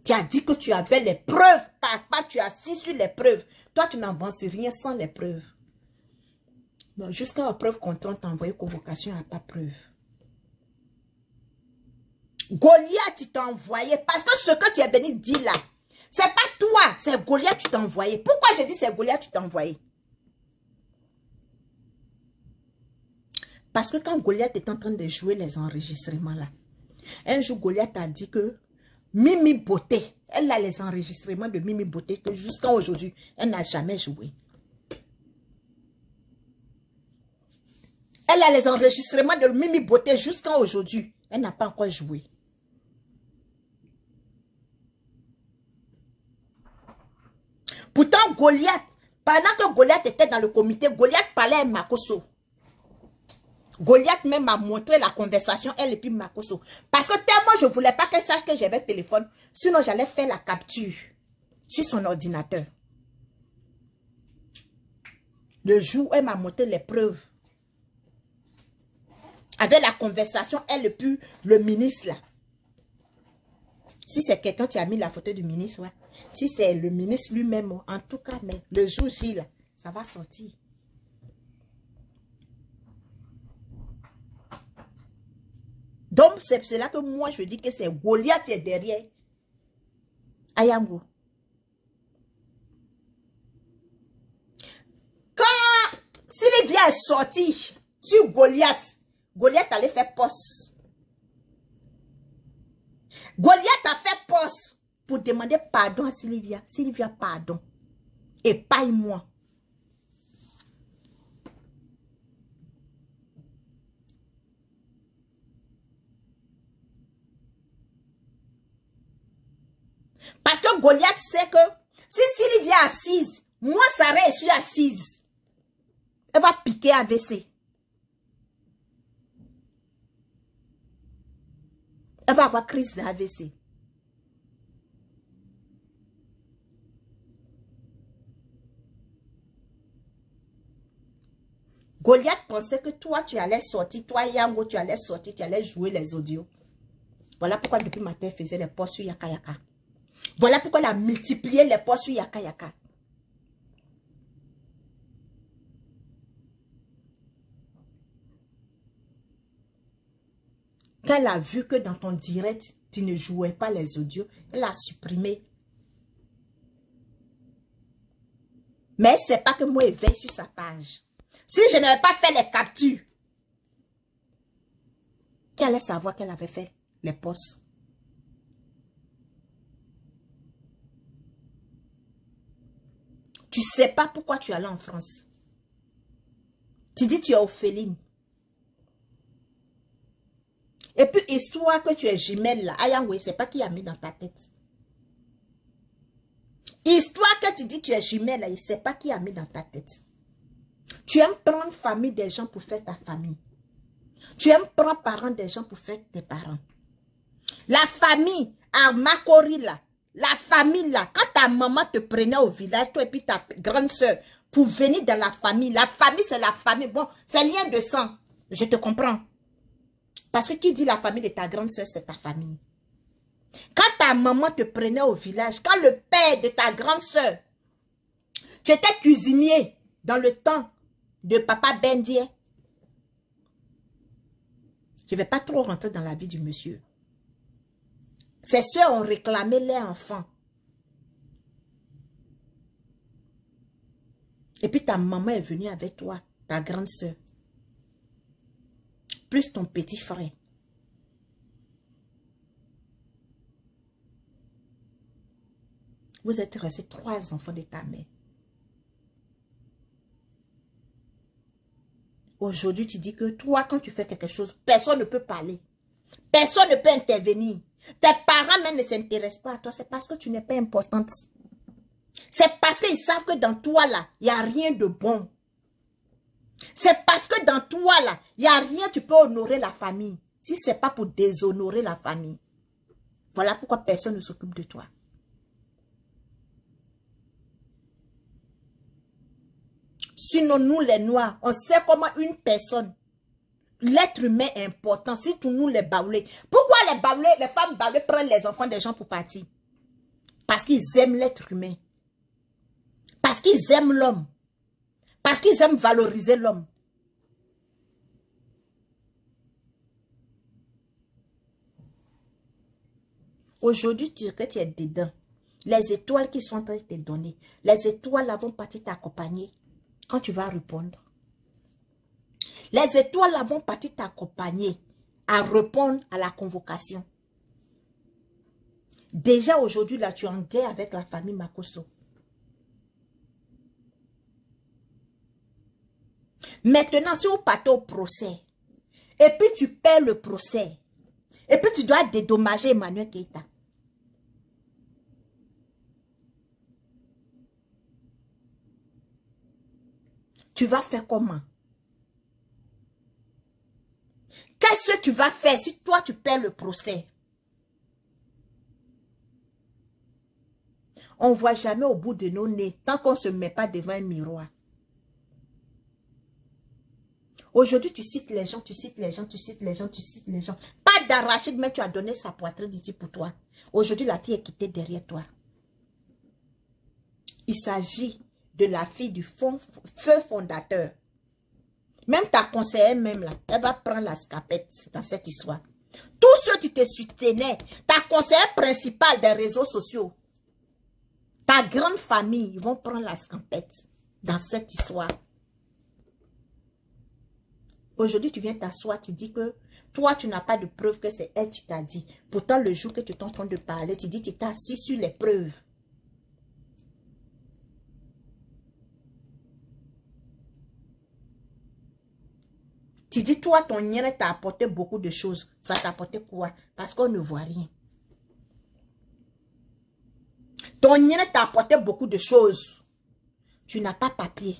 Tu as dit que tu avais les preuves. Papa, tu as assis sur les preuves. Toi, tu n'avances rien sans les preuves. Jusqu'à la preuve contraire, tu as envoyé convocation à pas preuve. Goliath, tu t'as envoyé. Parce que ce que tu es venu dire là, c'est pas toi, c'est Goliath tu t'as envoyé. Pourquoi je dis c'est Goliath tu t'as envoyé? Parce que quand Goliath est en train de jouer les enregistrements là, Un jour, Goliath a dit que Mimi Beauté, elle a les enregistrements de Mimi Beauté que jusqu'à aujourd'hui, elle n'a jamais joué. Elle a les enregistrements de Mimi Beauté jusqu'à aujourd'hui. Elle n'a pas encore joué. Pourtant, Goliath, pendant que Goliath était dans le comité, Goliath parlait à Makoso. Goliath même m'a montré la conversation, elle et puis Makoso. Parce que tellement je ne voulais pas qu'elle sache que j'avais le téléphone. Sinon, j'allais faire la capture sur son ordinateur. Le jour où elle m'a montré les preuves. Avec la conversation, elle et puis le ministre là. Si c'est quelqu'un qui a mis la photo du ministre, ouais. Si c'est le ministre lui-même, en tout cas, mais le jour J là, ça va sortir. Donc, c'est là que moi, je dis que c'est Goliath qui est derrière Ayango. Quand Sylvia est sortie sur Goliath, Goliath allait faire poste. Goliath a fait poste pour demander pardon à Sylvia. Sylvia, pardon. Épargne-moi. Parce que Goliath sait que si Sylvia est assise, moi, Sarah, je suis assise. Elle va piquer AVC. Elle va avoir crise d'AVC. Goliath pensait que toi, tu allais sortir. Toi, Yango, tu allais sortir. Tu allais jouer les audios. Voilà pourquoi depuis matin, elle faisait les posts sur Yaka Yaka. Voilà pourquoi elle a multiplié les posts sur Yaka Yaka. Quand elle a vu que dans ton direct, tu ne jouais pas les audios, elle a supprimé. Mais elle ne sait pas que moi, elle veille sur sa page. Si je n'avais pas fait les captures, qu'elle allait savoir qu'elle avait fait les posts. Tu ne sais pas pourquoi tu es allé en France. Tu dis que tu es orpheline. Et puis, histoire que tu es jumelle là, Ayangwe, c'est pas qui a mis dans ta tête. Histoire que tu dis que tu es jumelle là, il ne sait pas qui a mis dans ta tête. Tu aimes prendre famille des gens pour faire ta famille. Tu aimes prendre parents des gens pour faire tes parents. La famille à Makori là, la famille là, quand ta maman te prenait au village, toi et puis ta grande soeur, pour venir dans la famille c'est la famille. Bon, c'est lien de sang. Je te comprends. Parce que qui dit la famille de ta grande soeur, c'est ta famille. Quand ta maman te prenait au village, quand le père de ta grande soeur, tu étais cuisinier dans le temps de papa Bendier. Je ne vais pas trop rentrer dans la vie du monsieur. Ses soeurs ont réclamé leurs enfants. Et puis ta maman est venue avec toi, ta grande soeur. Plus ton petit frère. Vous êtes restés 3 enfants de ta mère. Aujourd'hui, tu dis que toi, quand tu fais quelque chose, personne ne peut parler. Personne ne peut intervenir. Tes parents même ne s'intéressent pas à toi. C'est parce que tu n'es pas importante. C'est parce qu'ils savent que dans toi, là, il n'y a rien de bon. C'est parce que dans toi, là, il n'y a rien, tu peux honorer la famille. Si ce n'est pas pour déshonorer la famille. Voilà pourquoi personne ne s'occupe de toi. Sinon, nous les Noirs, on sait comment une personne, l'être humain est important. Si tous nous les baoulés. Pourquoi les femmes baoulées prennent les enfants des gens pour partir? Parce qu'ils aiment l'être humain. Parce qu'ils aiment l'homme. Parce qu'ils aiment valoriser l'homme. Aujourd'hui, tu dis que tu es dedans. Les étoiles qui sont en train de te donner, les étoiles là vont partir t'accompagner quand tu vas répondre. Les étoiles là vont partir t'accompagner à répondre à la convocation. Déjà aujourd'hui, là, tu es en guerre avec la famille Makosso. Maintenant, si vous partez au procès, et puis tu perds le procès, et puis tu dois dédommager Emmanuel Keïta. Tu vas faire comment? Qu'est-ce que tu vas faire si toi tu perds le procès? On ne voit jamais au bout de nos nez tant qu'on ne se met pas devant un miroir. Aujourd'hui, tu cites les gens, tu cites les gens, tu cites les gens, tu cites les gens. Pas d'Arachide, mais tu as donné sa poitrine ici pour toi. Aujourd'hui, la fille est quittée derrière toi. Il s'agit de la fille du feu fondateur. Même ta conseillère même là, elle va prendre la scapette dans cette histoire. Tous ceux qui te soutenaient, ta conseillère principale des réseaux sociaux, ta grande famille, ils vont prendre la scapette dans cette histoire. Aujourd'hui, tu viens t'asseoir, tu dis que toi, tu n'as pas de preuve que c'est elle qui t'a dit. Pourtant, le jour que tu es en train de parler, tu dis que tu t'es assis sur les preuves. Tu dis, toi, ton nien t'a apporté beaucoup de choses. Ça t'a apporté quoi? Parce qu'on ne voit rien. Ton nien t'a apporté beaucoup de choses. Tu n'as pas papier.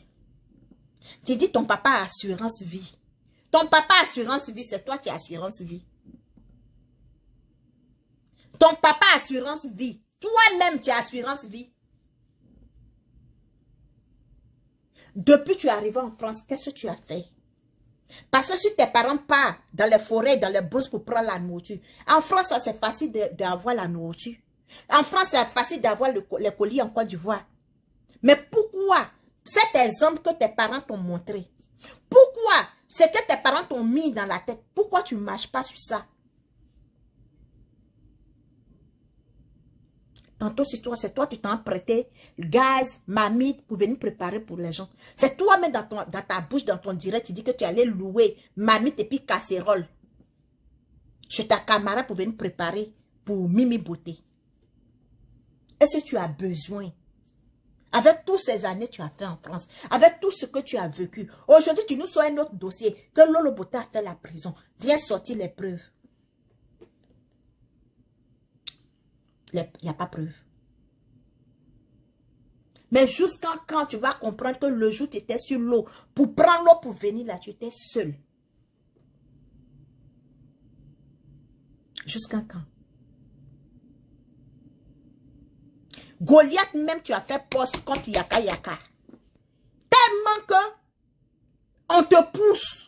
Tu dis, ton papa a assurance vie. Ton papa a assurance vie, c'est toi qui as assurance vie. Ton papa a assurance vie. Toi-même, tu as assurance vie. Depuis que tu es arrivé en France, qu'est-ce que tu as fait? Parce que si tes parents partent dans les forêts, dans les brousses pour prendre la nourriture, en France, c'est facile d'avoir la nourriture. En France, c'est facile d'avoir les colis en Côte d'Ivoire. Mais pourquoi cet exemple que tes parents t'ont montré? Pourquoi ce que tes parents t'ont mis dans la tête? Pourquoi tu ne marches pas sur ça? Tantôt, c'est toi qui t'en prêté gaz, marmite pour venir préparer pour les gens. C'est toi-même dans ta bouche, dans ton direct, tu dis que tu allais louer marmite et puis casserole chez ta camarade pour venir préparer pour Mimi Beauté. Est-ce que tu as besoin? Avec toutes ces années que tu as fait en France, avec tout ce que tu as vécu, aujourd'hui, tu nous sors un autre dossier que Lolo Beauté a fait la prison. Viens sortir les preuves. Il n'y a pas preuve. Mais jusqu'à quand tu vas comprendre que le jour où tu étais sur l'eau, pour prendre l'eau pour venir là, tu étais seul. Jusqu'à quand? Goliath même, tu as fait poste contre Yaka Yaka. Tellement que on te pousse.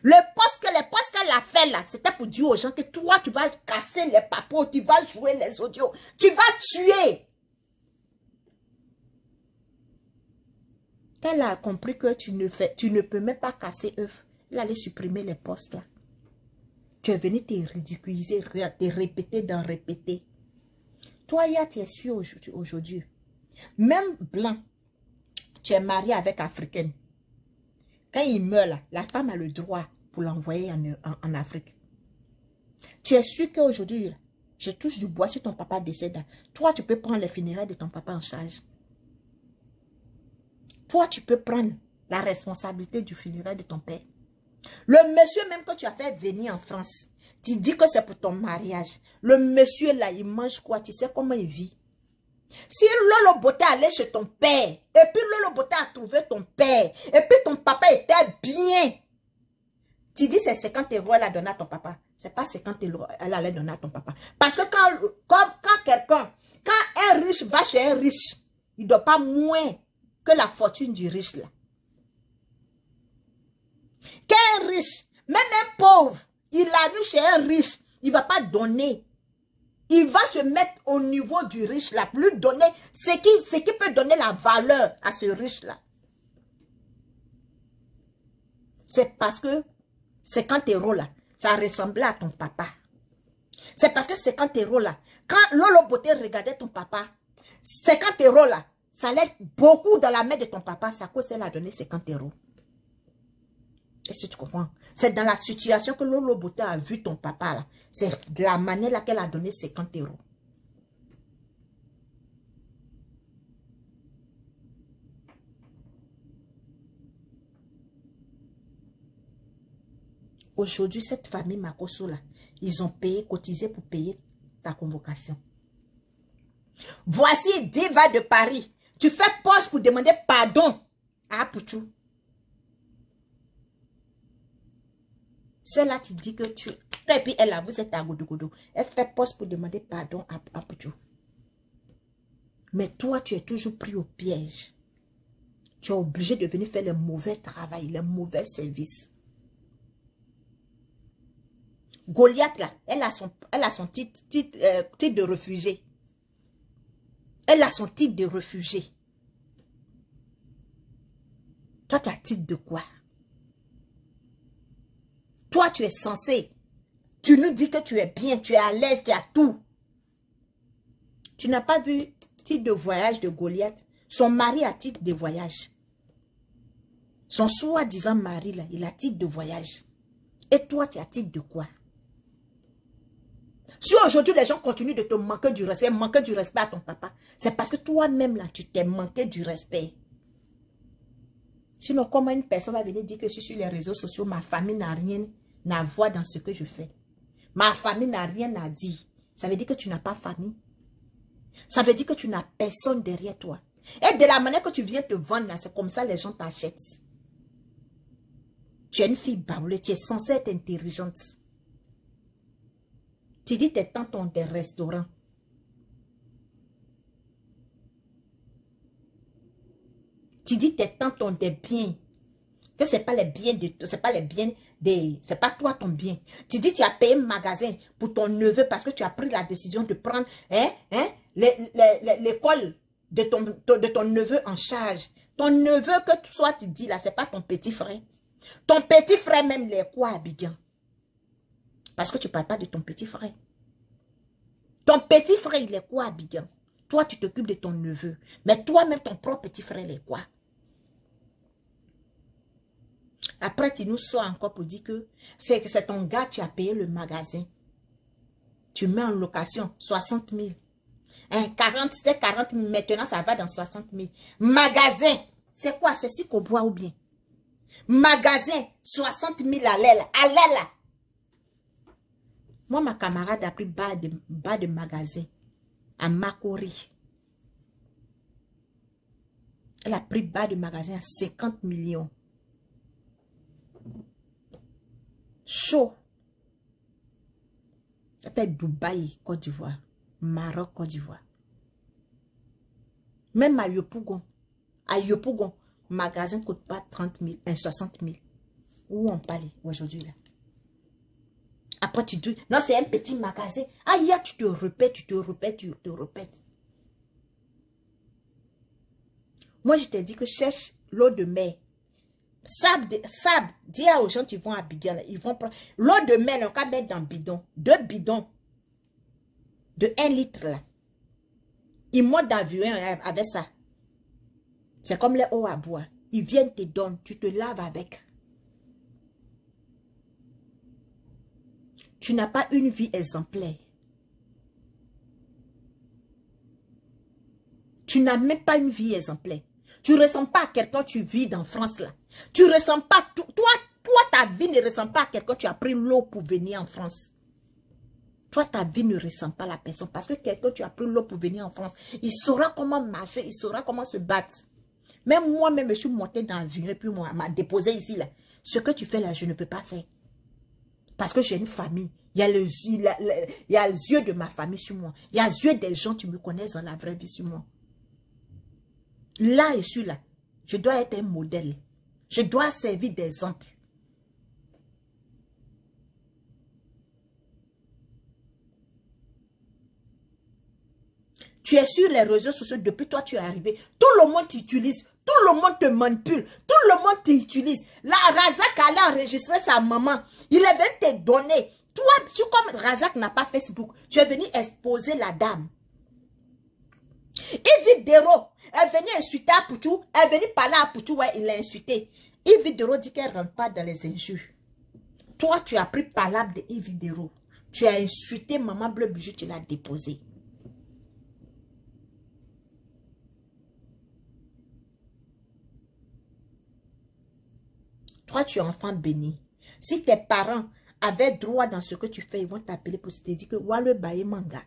Les postes qu'elle a fait là, c'était pour dire aux gens que toi, tu vas casser les papos, tu vas jouer les audios, tu vas tuer. Elle a compris que tu ne peux même pas casser œuf. Elle allait supprimer les postes là. Tu es venu te ridiculiser, te répéter d'en répéter. Toi, tu es sûr aujourd'hui. Même blanc, tu es marié avec africaine. Quand il meurt là, la femme a le droit pour l'envoyer en Afrique. Tu es sûr qu'aujourd'hui, je touche du bois si ton papa décède. Toi, tu peux prendre les funérailles de ton papa en charge. Toi, tu peux prendre la responsabilité du funérail de ton père. Le monsieur même que tu as fait venir en France, tu dis que c'est pour ton mariage. Le monsieur là, il mange quoi? Tu sais comment il vit? Si Lolo Beauté allait chez ton père, et puis Lolo Beauté a trouvé ton père, et puis ton papa était bien, tu dis c'est 50 € elle a donné à ton papa. C'est pas 50 € elle allait donner à ton papa. Parce que quand un riche va chez un riche, il ne doit pas moins que la fortune du riche là. Qu'un riche, même un pauvre, il arrive chez un riche, il ne va pas donner. Il va se mettre au niveau du riche là, lui donner ce qui peut donner la valeur à ce riche là. C'est parce que 50 € là, ça ressemblait à ton papa. C'est parce que 50 € là, quand Lolo Beauté regardait ton papa, 50 € là, ça allait beaucoup dans la main de ton papa, c'est à cause qu'elle a donné 50 €. Est-ce que tu comprends? C'est dans la situation que Lolo Bota a vu ton papa là. C'est de la manière laquelle elle a donné 50 euros. Aujourd'hui, cette famille Makoso là, ils ont payé, cotisé pour payer ta convocation. Voici Diva de Paris. Tu fais poste pour demander pardon à Pouchou. Celle-là, tu dis que tu... Et puis elle, là, vous êtes à Goudou. Elle fait poste pour demander pardon à Pouchou. Mais toi, tu es toujours pris au piège. Tu es obligé de venir faire le mauvais travail, le mauvais service. Goliath, là, elle a son titre de réfugié. Elle a son titre de réfugié. Toi, tu as titre de quoi? Toi, tu es censé. Tu nous dis que tu es bien, tu es à l'aise, tu as tout. Tu n'as pas vu titre de voyage de Goliath? Son mari a titre de voyage. Son soi-disant mari, là, il a titre de voyage. Et toi, tu as titre de quoi? Si aujourd'hui, les gens continuent de te manquer du respect à ton papa, c'est parce que toi-même, là, tu t'es manqué du respect. Sinon, comment une personne va venir dire que je suis sur les réseaux sociaux, ma famille n'a rien à voir dans ce que je fais. Ma famille n'a rien à dire. Ça veut dire que tu n'as pas famille. Ça veut dire que tu n'as personne derrière toi. Et de la manière que tu viens te vendre, c'est comme ça les gens t'achètent. Tu es une fille baoulée, tu es censée être intelligente. Tu dis tes tantes ont des restaurants. Tu dis tes tantes ont des biens. Que ce n'est pas les biens de... C'est pas les biens des... C'est pas toi ton bien. Tu dis tu as payé un magasin pour ton neveu parce que tu as pris la décision de prendre l'école de ton neveu en charge. Ton neveu que toi tu dis là, c'est pas ton petit frère. Ton petit frère même les quoi, Abidjan? Parce que tu ne parles pas de ton petit frère. Ton petit frère, il est quoi, Abidjan? Toi, tu t'occupes de ton neveu. Mais toi-même, ton propre petit frère, il est quoi? Après, tu nous sors encore pour dire que c'est ton gars, tu as payé le magasin. Tu mets en location 60 000. 40, c'était 40 000. Maintenant, ça va dans 60 000. Magasin, c'est quoi? C'est si qu'on boit ou bien? Magasin, 60 000 à l'aile. À l'aile. Moi, ma camarade a pris bas de magasin à Makori. Elle a pris bas de magasin à 50 millions. Chaud. Elle fait Dubaï, Côte d'Ivoire. Maroc, Côte d'Ivoire. Même à Yopougon. À Yopougon, magasin ne coûte pas 30 000, 60 000. Où on parle aujourd'hui là? Après, tu dis, non, c'est un petit magasin. Ah, ya, tu te répètes. Moi, je t'ai dit que cherche l'eau de mer. Sable, dis aux gens qui vont à Abidjan, ils vont prendre l'eau de mer, on va mettre dans le bidon. 2 bidons de 1 litre là. Ils montent dans l'avion avec ça. C'est comme les eaux à boire. Ils viennent te donner, tu te laves avec. Tu n'as pas une vie exemplaire. Tu n'as même pas une vie exemplaire. Tu ne ressembles pas à quelqu'un tu vis dans France là. Tu ne ressembles pas, toi ta vie ne ressemble pas à quelqu'un tu as pris l'eau pour venir en France. Toi ta vie ne ressemble pas à la personne parce que quelqu'un tu as pris l'eau pour venir en France. Il saura comment marcher, il saura comment se battre. Même moi-même je suis montée dans l'avion et puis moi m'a déposé ici là. Ce que tu fais là je ne peux pas faire. Parce que j'ai une famille. Il y a les yeux de ma famille sur moi. Il y a les yeux des gens qui me connaissent dans la vraie vie sur moi. Là, je suis là. Je dois être un modèle. Je dois servir d'exemple. Tu es sur les réseaux sociaux depuis toi tu es arrivé. Tout le monde t'utilise. Tout le monde te manipule. Tout le monde t'utilise. Là, Razak allait enregistrer sa maman. Il est venu te donner. Toi, comme Razak n'a pas Facebook, tu es venu exposer la dame. Yves Dero est venu insulter à Pouchou. Elle est venue parler à Pouchou, ouais, il l'a insulté. Yves Videro dit qu'elle ne rentre pas dans les injures. Toi, tu as pris palabre de Yves Videro. Tu as insulté Maman Bleu Bijou, tu l'as déposé. Toi, tu es enfant béni. Si tes parents avaient droit dans ce que tu fais, ils vont t'appeler pour te dire que Wale Baye Manga.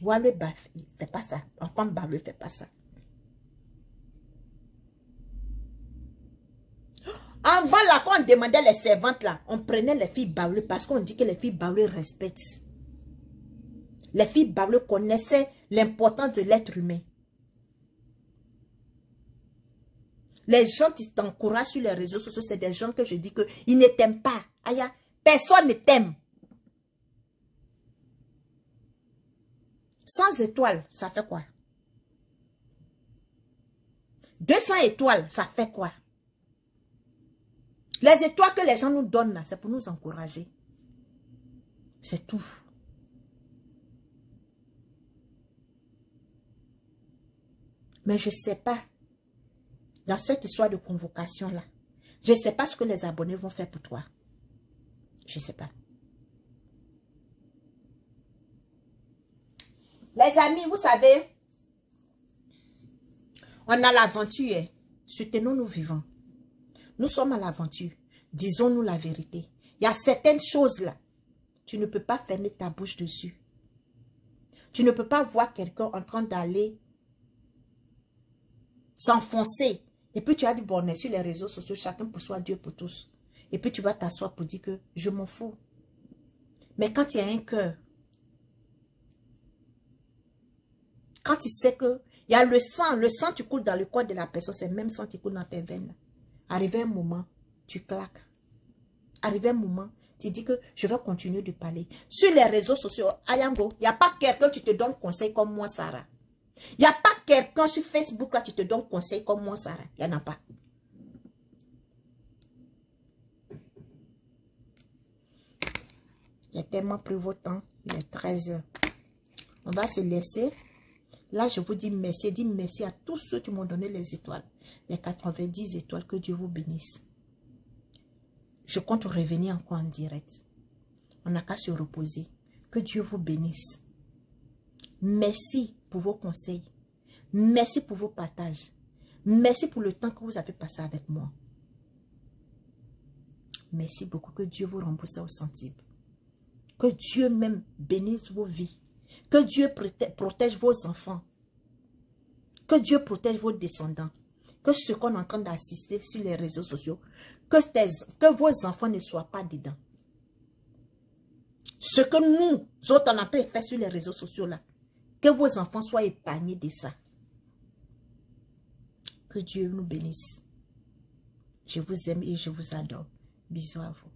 Wale Baye, il ne fait pas ça. Enfant Baye ne fait pas ça. Avant là, quand on demandait les servantes là, on prenait les filles Baoulé parce qu'on dit que les filles Baoulé respectent. Les filles Baoulé connaissaient l'importance de l'être humain. Les gens qui t'encouragent sur les réseaux sociaux, c'est des gens que je dis qu'ils ne t'aiment pas. Aïe, personne ne t'aime. 100 étoiles, ça fait quoi? 200 étoiles, ça fait quoi? Les étoiles que les gens nous donnent là, c'est pour nous encourager. C'est tout. Mais je ne sais pas, dans cette histoire de convocation là, je ne sais pas ce que les abonnés vont faire pour toi. Je ne sais pas. Les amis, vous savez, on a l'aventure. Soutenons-nous vivants. Nous sommes à l'aventure. Disons-nous la vérité. Il y a certaines choses là. Tu ne peux pas fermer ta bouche dessus. Tu ne peux pas voir quelqu'un en train d'aller s'enfoncer. Et puis tu as dit, bon, on est sur les réseaux sociaux, chacun pour soi, Dieu pour tous. Et puis tu vas t'asseoir pour dire que je m'en fous. Mais quand il y a un cœur, quand tu sais que il y a le sang tu coules dans le corps de la personne, c'est le même sang qui coule dans tes veines. Arrivé un moment, tu claques. Arrivé un moment, tu dis que je vais continuer de parler. Sur les réseaux sociaux, Ayango, il n'y a pas quelqu'un qui te donne conseil comme moi, Sarah. Il n'y a pas quelqu'un sur Facebook là qui te donne conseil comme moi, Sarah. Il n'y en a pas. J'ai tellement pris votre temps. Il est 13 h. On va se laisser. Là, je vous dis merci. Dis merci à tous ceux qui m'ont donné les étoiles. Les 90 étoiles. Que Dieu vous bénisse. Je compte revenir encore en direct. On n'a qu'à se reposer. Que Dieu vous bénisse. Merci pour vos conseils. Merci pour vos partages. Merci pour le temps que vous avez passé avec moi. Merci beaucoup. Que Dieu vous rembourse au centime. Que Dieu même bénisse vos vies. Que Dieu protège vos enfants. Que Dieu protège vos descendants. Que ce qu'on est en train d'assister sur les réseaux sociaux, que vos enfants ne soient pas dedans. Ce que nous autres on a fait sur les réseaux sociaux là, que vos enfants soient épargnés de ça. Que Dieu nous bénisse. Je vous aime et je vous adore. Bisous à vous.